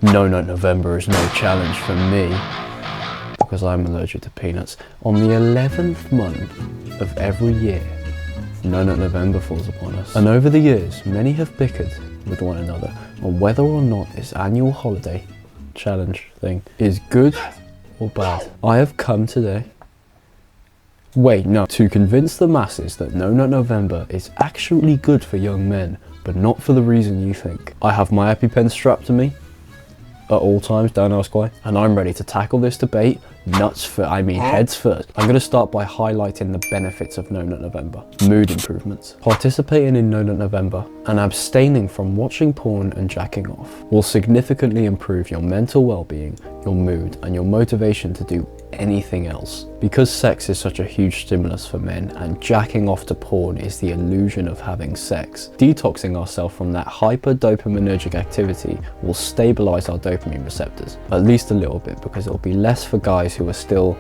No Nut November is no challenge for me because I'm allergic to peanuts. On the 11th month of every year, No Nut November falls upon us. And over the years, many have bickered with one another on whether or not this annual holiday challenge thing is good or bad. I have come today, to convince the masses that No Nut November is actually good for young men, but not for the reason you think. I have my EpiPen strapped to me at all times, don't ask why, and I'm ready to tackle this debate heads first. I'm going to start by highlighting the benefits of No Nut November. Mood improvements. Participating in No Nut November and abstaining from watching porn and jacking off will significantly improve your mental well-being, your mood, and your motivation to do anything else. Because sex is such a huge stimulus for men and jacking off to porn is the illusion of having sex, detoxing ourselves from that hyper dopaminergic activity will stabilize our dopamine receptors, at least a little bit, because it'll be less for guys who are still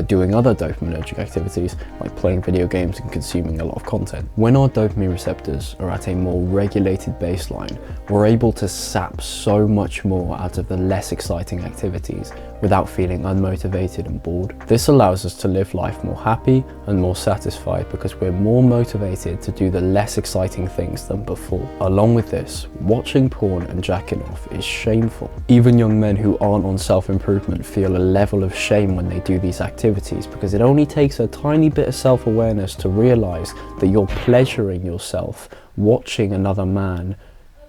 doing other dopaminergic activities like playing video games and consuming a lot of content. When our dopamine receptors are at a more regulated baseline, we're able to sap so much more out of the less exciting activities without feeling unmotivated and bored. This allows us to live life more happy and more satisfied because we're more motivated to do the less exciting things than before. Along with this, watching porn and jacking off is shameful. Even young men who aren't on self-improvement feel a level of shame when they do these activities because it only takes a tiny bit of self-awareness to realize that you're pleasuring yourself watching another man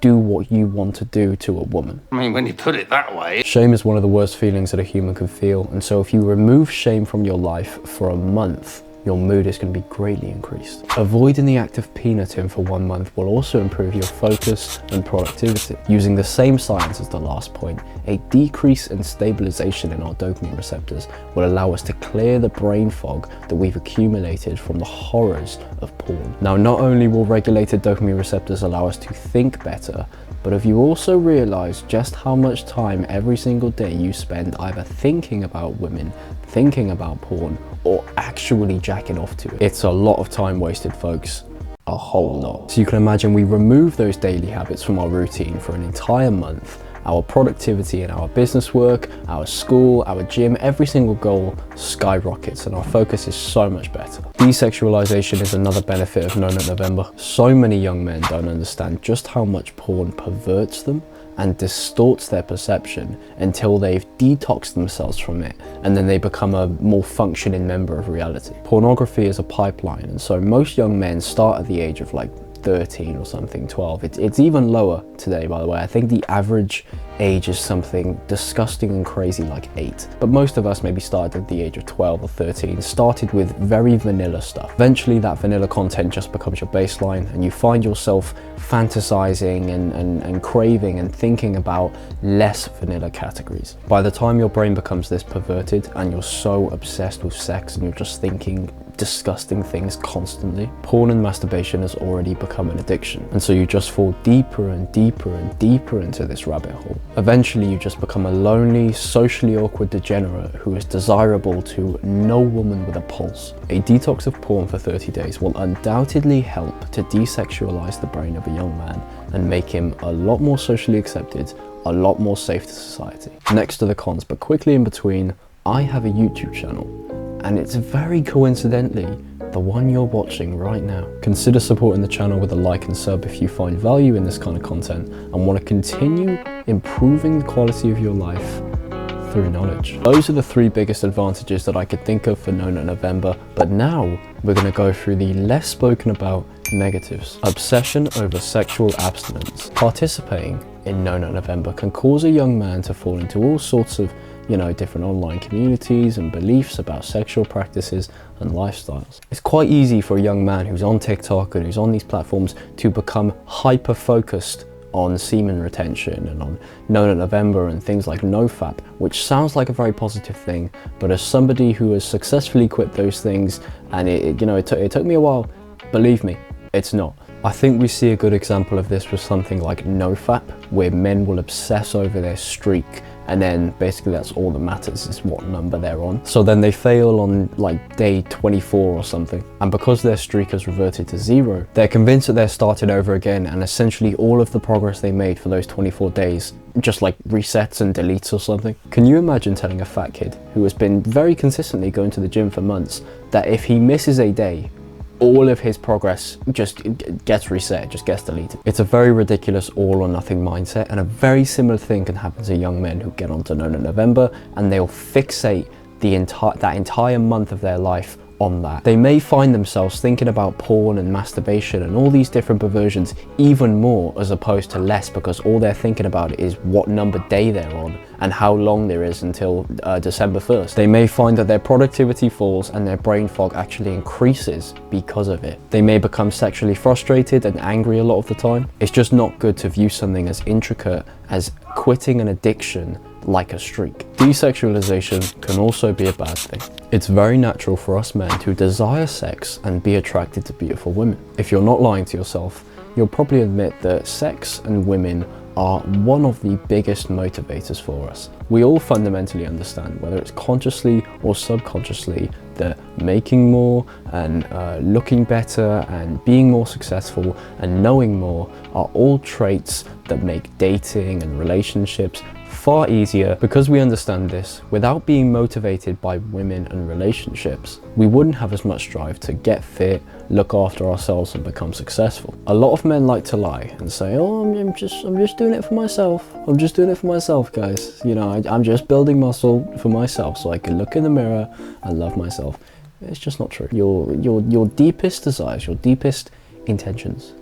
do what you want to do to a woman. I mean, when you put it that way. Shame is one of the worst feelings that a human can feel, and so if you remove shame from your life for a month, your mood is going to be greatly increased. Avoiding the act of peanutting for 1 month will also improve your focus and productivity. Using the same science as the last point, a decrease in stabilization in our dopamine receptors will allow us to clear the brain fog that we've accumulated from the horrors of porn. Now, not only will regulated dopamine receptors allow us to think better, but if you also realize just how much time every single day you spend either thinking about women, thinking about porn, or actually jacking off to it, it's a lot of time wasted, folks. A whole lot. So you can imagine we remove those daily habits from our routine for an entire month. Our productivity in our business work, our school, our gym, every single goal skyrockets and our focus is so much better. Desexualization is another benefit of No Nut November. So many young men don't understand just how much porn perverts them and distorts their perception until they've detoxed themselves from it, and then they become a more functioning member of reality. Pornography is a pipeline, and so most young men start at the age of like 13 or something, 12. It's even lower today, by the way. I think the average age is something disgusting and crazy like 8. But most of us maybe started at the age of 12 or 13, started with very vanilla stuff. Eventually that vanilla content just becomes your baseline and you find yourself fantasizing and craving and thinking about less vanilla categories. By the time your brain becomes this perverted and you're so obsessed with sex and you're just thinking disgusting things constantly, porn and masturbation has already become an addiction. And so you just fall deeper and deeper and deeper into this rabbit hole. Eventually you just become a lonely, socially awkward degenerate who is desirable to no woman with a pulse. A detox of porn for 30 days will undoubtedly help to desexualize the brain of a young man and make him a lot more socially accepted, a lot more safe to society. Next to the cons, but quickly in between, I have a YouTube channel. And it's very coincidentally the one you're watching right now. Consider supporting the channel with a like and sub if you find value in this kind of content and want to continue improving the quality of your life through knowledge. Those are the 3 biggest advantages that I could think of for No Nut November, but now we're going to go through the less spoken about negatives. Obsession over sexual abstinence. Participating in No Nut November can cause a young man to fall into all sorts of different online communities and beliefs about sexual practices and lifestyles. It's quite easy for a young man who's on TikTok and who's on these platforms to become hyper-focused on semen retention and on No Nut November and things like NoFap, which sounds like a very positive thing, but as somebody who has successfully quit those things, and it took me a while, believe me, it's not. I think we see a good example of this with something like NoFap, where men will obsess over their streak and then basically that's all that matters is what number they're on. So then they fail on like day 24 or something, and because their streak has reverted to 0, they're convinced that they're starting over again, and essentially all of the progress they made for those 24 days just like resets and deletes or something. Can you imagine telling a fat kid who has been very consistently going to the gym for months that if he misses a day, all of his progress just gets reset, just gets deleted? It's a very ridiculous all or nothing mindset, and a very similar thing can happen to young men who get onto NNN November, and they'll fixate that entire month of their life on that. They may find themselves thinking about porn and masturbation and all these different perversions even more as opposed to less, because all they're thinking about is what number day they're on and how long there is until December 1st. They may find that their productivity falls and their brain fog actually increases because of it. They may become sexually frustrated and angry a lot of the time. It's just not good to view something as intricate as quitting an addiction like a streak. Desexualization can also be a bad thing. It's very natural for us men to desire sex and be attracted to beautiful women. If you're not lying to yourself, you'll probably admit that sex and women are one of the biggest motivators for us. We all fundamentally understand, whether it's consciously or subconsciously, that making more and looking better and being more successful and knowing more are all traits that make dating and relationships far easier. Because we understand this, without being motivated by women and relationships, we wouldn't have as much drive to get fit, look after ourselves and become successful. A lot of men like to lie and say, oh, I'm just doing it for myself. I'm just doing it for myself, guys. You know, I'm just building muscle for myself so I can look in the mirror and love myself. It's just not true. Your deepest desires, your deepest intentions,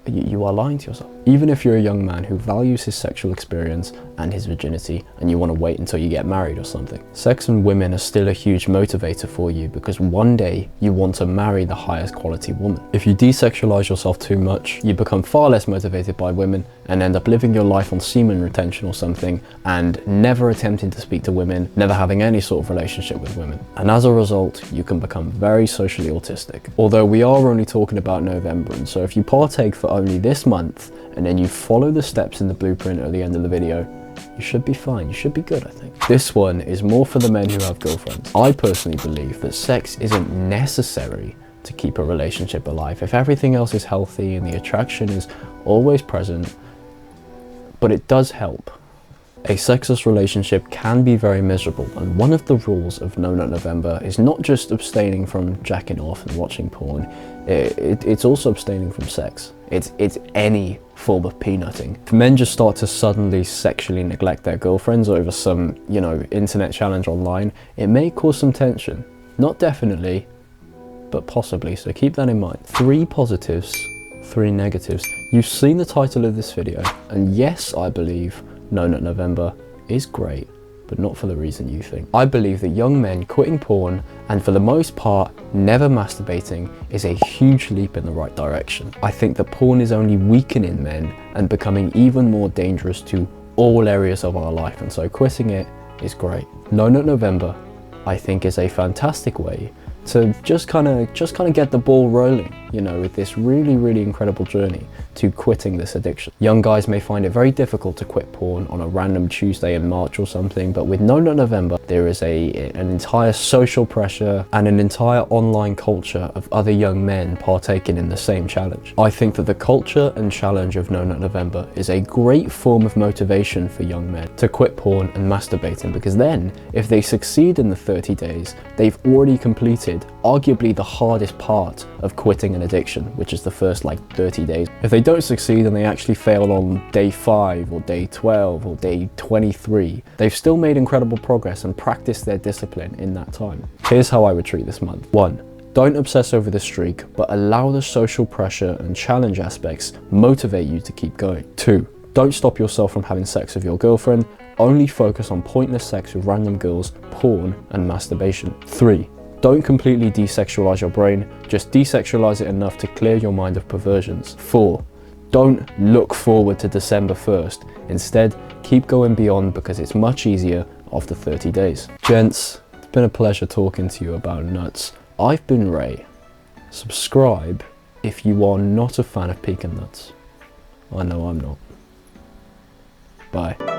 you are lying to yourself. Even if you're a young man who values his sexual experience and his virginity and you want to wait until you get married or something, sex and women are still a huge motivator for you, because one day you want to marry the highest quality woman. If you desexualize yourself too much, you become far less motivated by women and end up living your life on semen retention or something and never attempting to speak to women, never having any sort of relationship with women. And as a result, you can become very socially autistic. Although we are only talking about November, and so if you partake for only this month and then you follow the steps in the blueprint at the end of the video, you should be fine. You should be good, I think. This one is more for the men who have girlfriends. I personally believe that sex isn't necessary to keep a relationship alive if everything else is healthy and the attraction is always present, but it does help. A sexless relationship can be very miserable, and one of the rules of NNN November is not just abstaining from jacking off and watching porn, it's also abstaining from sex. It's any form of peanutting. If men just start to suddenly sexually neglect their girlfriends over some, you know, internet challenge online, it may cause some tension. Not definitely, but possibly, so keep that in mind. 3 positives, 3 negatives. You've seen the title of this video, and yes, I believe NNN November is great, but not for the reason you think. I believe that young men quitting porn, and for the most part never masturbating, is a huge leap in the right direction. I think that porn is only weakening men and becoming even more dangerous to all areas of our life, and so quitting it is great. NNN November, I think, is a fantastic way to just kind of get the ball rolling, you know, with this really incredible journey to quitting this addiction. Young guys may find it very difficult to quit porn on a random Tuesday in March or something, but with NNN November, there is an entire social pressure and an entire online culture of other young men partaking in the same challenge. I think that the culture and challenge of NNN November is a great form of motivation for young men to quit porn and masturbating, because then, if they succeed in the 30 days, they've already completed arguably the hardest part of quitting an addiction, which is the first like 30 days. If they don't succeed and they actually fail on day 5 or day 12 or day 23, they've still made incredible progress and practiced their discipline in that time. Here's how I would treat this month. 1. Don't obsess over the streak, but allow the social pressure and challenge aspects motivate you to keep going. 2. Don't stop yourself from having sex with your girlfriend, only focus on pointless sex with random girls, porn and masturbation. 3. Don't completely desexualize your brain, just desexualize it enough to clear your mind of perversions. 4. Don't look forward to December 1st. Instead, keep going beyond, because it's much easier after 30 days. Gents, it's been a pleasure talking to you about nuts. I've been Ray. Subscribe if you are not a fan of pecan nuts. I know I'm not. Bye.